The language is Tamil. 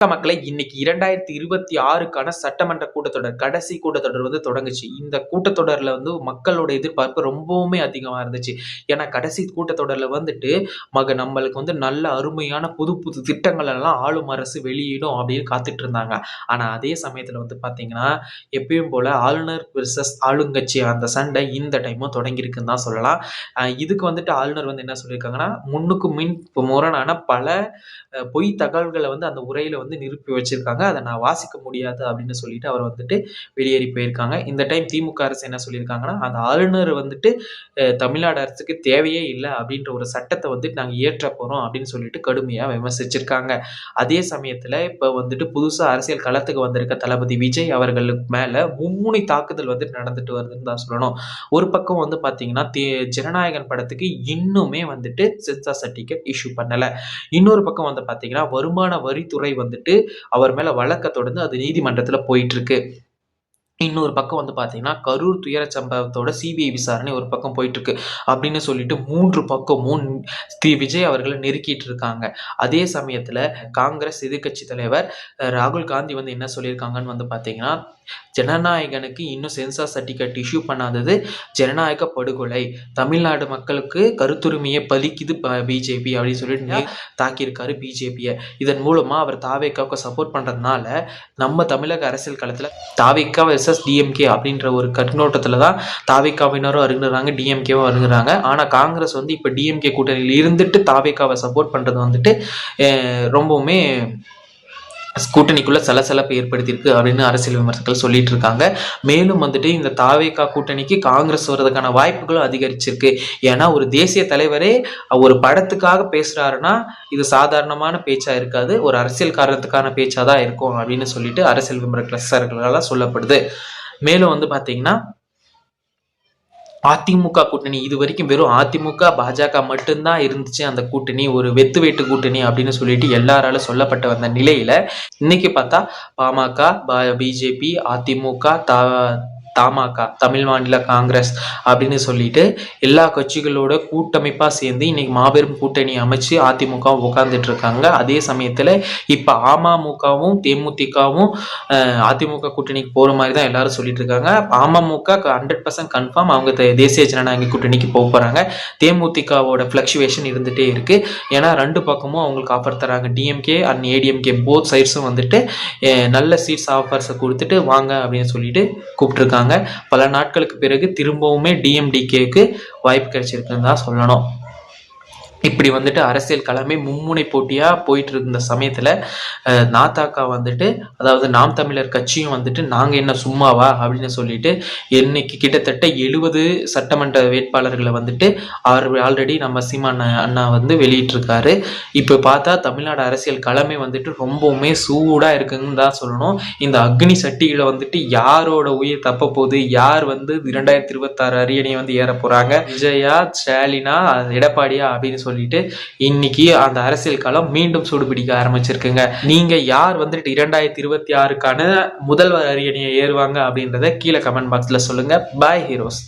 மக்களை இன்னைக்கு 2026க்கான சட்டமன்ற கூட்டத்தொடர் கடைசி கூட்டத்தொடர் வந்து தொடங்குச்சு. இந்த கூட்டத்தொடர்ல வந்து மக்களோட எதிர்பார்ப்பு ரொம்பவுமே அதிகமா இருந்துச்சு. ஏன்னா கடைசி கூட்டத்தொடர்ல வந்துட்டு நம்மளுக்கு வந்து நல்ல அருமையான புது புது திட்டங்கள் எல்லாம் ஆளும் அரசு வெளியிடும் அப்படின்னு காத்துட்டு இருந்தாங்க. ஆனா அதே சமயத்துல வந்து பாத்தீங்கன்னா எப்பயும் போல ஆளுநர் வெர்சஸ் ஆளுங்கட்சி அந்த சண்டை இந்த டைமும் தொடங்கியிருக்குன்னு தான் சொல்லலாம். இதுக்கு வந்துட்டு ஆளுநர் வந்து என்ன சொல்லியிருக்காங்கன்னா முன்னுக்கு முரணான பல பொய் தகவல்களை வந்து அந்த உரையில வந்து நிரூபி வச்சிருக்காங்க. அதை நான் வாசிக்க முடியாது அப்படின்னு சொல்லிட்டு அவர் வந்துட்டு வெளியேறி போயிருக்காங்க. இந்த டைம் திமுக அரசு என்ன சொல்லியிருக்காங்கன்னா அந்த ஆளுநர் வந்துட்டு தமிழ்நாடு அரசுக்கு தேவையே இல்லை அப்படின்ற ஒரு சட்டத்தை வந்துட்டு நாங்கள் இயற்ற போறோம் அப்படின்னு சொல்லிட்டு கடுமையா விமர்சிச்சிருக்காங்க. அதே சமயத்துல இப்ப வந்துட்டு புதுசா அரசியல் களத்துக்கு வந்திருக்க தளபதி விஜய் அவர்களுக்கு மேல மும்முனை தாக்குதல் வந்து நடந்துட்டு வருதுன்னு தான் சொல்லணும். ஒரு பக்கம் வந்து பாத்தீங்கன்னா ஜனநாயகன் படத்துக்கு இன்னுமே வந்துட்டு சென்சார் சர்டிபிகேட் இஷ்யூ பண்ணல. இன்னொரு பக்கம் வந்து பாத்தீங்கன்னா வருமான வரித்துறை வந்துட்டு அவர் மேல வழக்க தொடர்ந்து அது நீதிமன்றத்துல போயிட்டு இருக்கு. இன்னொரு பக்கம் வந்து பாத்தீங்கன்னா கரூர் துயர சம்பவத்தோட சிபிஐ விசாரணை ஒரு பக்கம் போயிட்டு இருக்கு அப்படின்னு சொல்லிட்டு 3 பக்கமும் விஜய் அவர்களை நெருக்கிட்டு இருக்காங்க. அதே சமயத்துல காங்கிரஸ் எதிர்கட்சி தலைவர் ராகுல் காந்தி வந்து என்ன சொல்லியிருக்காங்கன்னு வந்து பாத்தீங்கன்னா ஜனநாயகனுக்கு இன்னும் சென்சார் சர்டிபிகேட் இஷ்யூ பண்ணாதது ஜனநாயக படுகொலை, தமிழ்நாடு மக்களுக்கு கருத்துரிமையை பலிக்குது பிஜேபி அப்படின்னு சொல்லிட்டு தாக்கியிருக்காரு பிஜேபியை. இதன் மூலமா அவர் தாவேக்காவுக்கு சப்போர்ட் பண்றதுனால நம்ம தமிழக அரசியல் களத்துல தாவேக்கா வெர்சஸ் டிஎம்கே அப்படின்ற ஒரு கண்ணோட்டத்துல தான் தாவேக்காவினரும் அருகுறாங்க, டிஎம்கேவும் அருகுறாங்க. ஆனா காங்கிரஸ் வந்து இப்ப டிஎம்கே கூட்டணியில் இருந்துட்டு தாவேக்காவை சப்போர்ட் பண்றது வந்துட்டு ரொம்பவுமே கூட்டணிக்குள்ள சலசலப்பை ஏற்படுத்தியிருக்கு அப்படின்னு அரசியல் விமர்சகர்கள் சொல்லிட்டு இருக்காங்க. மேலும் வந்துட்டு இந்த தாவேகா கூட்டணிக்கு காங்கிரஸ் வர்றதுக்கான வாய்ப்புகளும் அதிகரிச்சிருக்கு. ஏன்னா ஒரு தேசிய தலைவரே ஒரு படத்துக்காக பேசுறாருன்னா இது சாதாரணமான பேச்சா இருக்காது, ஒரு அரசியல் காரணத்துக்கான பேச்சாதான் இருக்கும் அப்படின்னு சொல்லிட்டு அரசியல் விமர்சகர்களால் சொல்லப்படுது. மேலும் வந்து பாத்தீங்கன்னா அதிமுக கூட்டணி இது வரைக்கும் வெறும் அதிமுக பாஜக மட்டும்தான் இருந்துச்சு. அந்த கூட்டணி ஒரு வெத்து வேட்டு கூட்டணி அப்படின்னு சொல்லிட்டு எல்லாராலும் சொல்லப்பட்டு வந்த நிலையில இன்னைக்கு பார்த்தா பாமக, பிஜேபி, அதிமுக, தமாக தமிழ் மாநில காங்கிரஸ் அப்படின்னு சொல்லிட்டு எல்லா கட்சிகளோட கூட்டமைப்பா சேர்ந்து இன்னைக்கு மாபெரும் கூட்டணி அமைச்சு அதிமுக உட்கார்ந்துட்டு இருக்காங்க. அதே சமயத்துல இப்ப அமமுகவும் தேமுதிகவும் அதிமுக கூட்டணிக்கு போற மாதிரி தான் எல்லாரும் சொல்லிட்டு இருக்காங்க. அமமுக 100% கன்ஃபார்ம் அவங்க தேசிய ஜனநாயக கூட்டணிக்கு போக போறாங்க. தேமுதிகவோட பிளக்சுவேஷன் இருந்துட்டே இருக்கு. ஏன்னா 2 பக்கமும் அவங்களுக்கு ஆஃபர் தராங்க. டிஎம்கே அண்ட் ஏடிஎம்கே போத் சைட்ஸும் வந்துட்டு நல்ல சீட்ஸ் ஆஃபர்ஸை கொடுத்துட்டு வாங்க அப்படின்னு சொல்லிட்டு கூப்பிட்டுருக்காங்க. பல நாட்களுக்கு பிறகு திரும்பவுமே டிஎம்டிகேக்கு வாய்ப்பு கிடைச்சிருக்குன்னு தான் சொல்லணும். இப்படி வந்துட்டு அரசியல் களமே மும்முனை போட்டியா போயிட்டு இருந்த சமயத்துல நாதாக்கா வந்துட்டு அதாவது நாம் தமிழர் கட்சியும் வந்துட்டு நாங்க என்ன சும்மாவா அப்படின்னு சொல்லிட்டு இன்னைக்கு கிட்டத்தட்ட 70 சட்டமன்ற வேட்பாளர்களை வந்துட்டு ஆல்ரெடி நம்ம சீமான் அண்ணா வந்து வெளியிட்டிருக்காரு. இப்ப பார்த்தா தமிழ்நாடு அரசியல் களமே வந்துட்டு ரொம்பவுமே சூடா இருக்குன்னு தான் சொல்லணும். இந்த அக்னி சட்டிகளை வந்துட்டு யாரோட உயிர் தப்ப போகுது, யார் வந்து 2026 அரியணையை வந்து ஏற போறாங்க, விஜயா, ஸ்டாலினா, எடப்பாடியா அப்படின்னு சொல்லிட்டு இன்னைக்கு அந்த அரசியல் களம் மீண்டும் சூடுபிடிக்க ஆரம்பிச்சிருக்குங்க. நீங்க யார் வந்துட்டு 2026க்கான முதல்வர் அரியணையை ஏறுவாங்க அப்படின்றத கீழே கமெண்ட் பாக்ஸ்ல சொல்லுங்க. பாய் ஹீரோஸ்.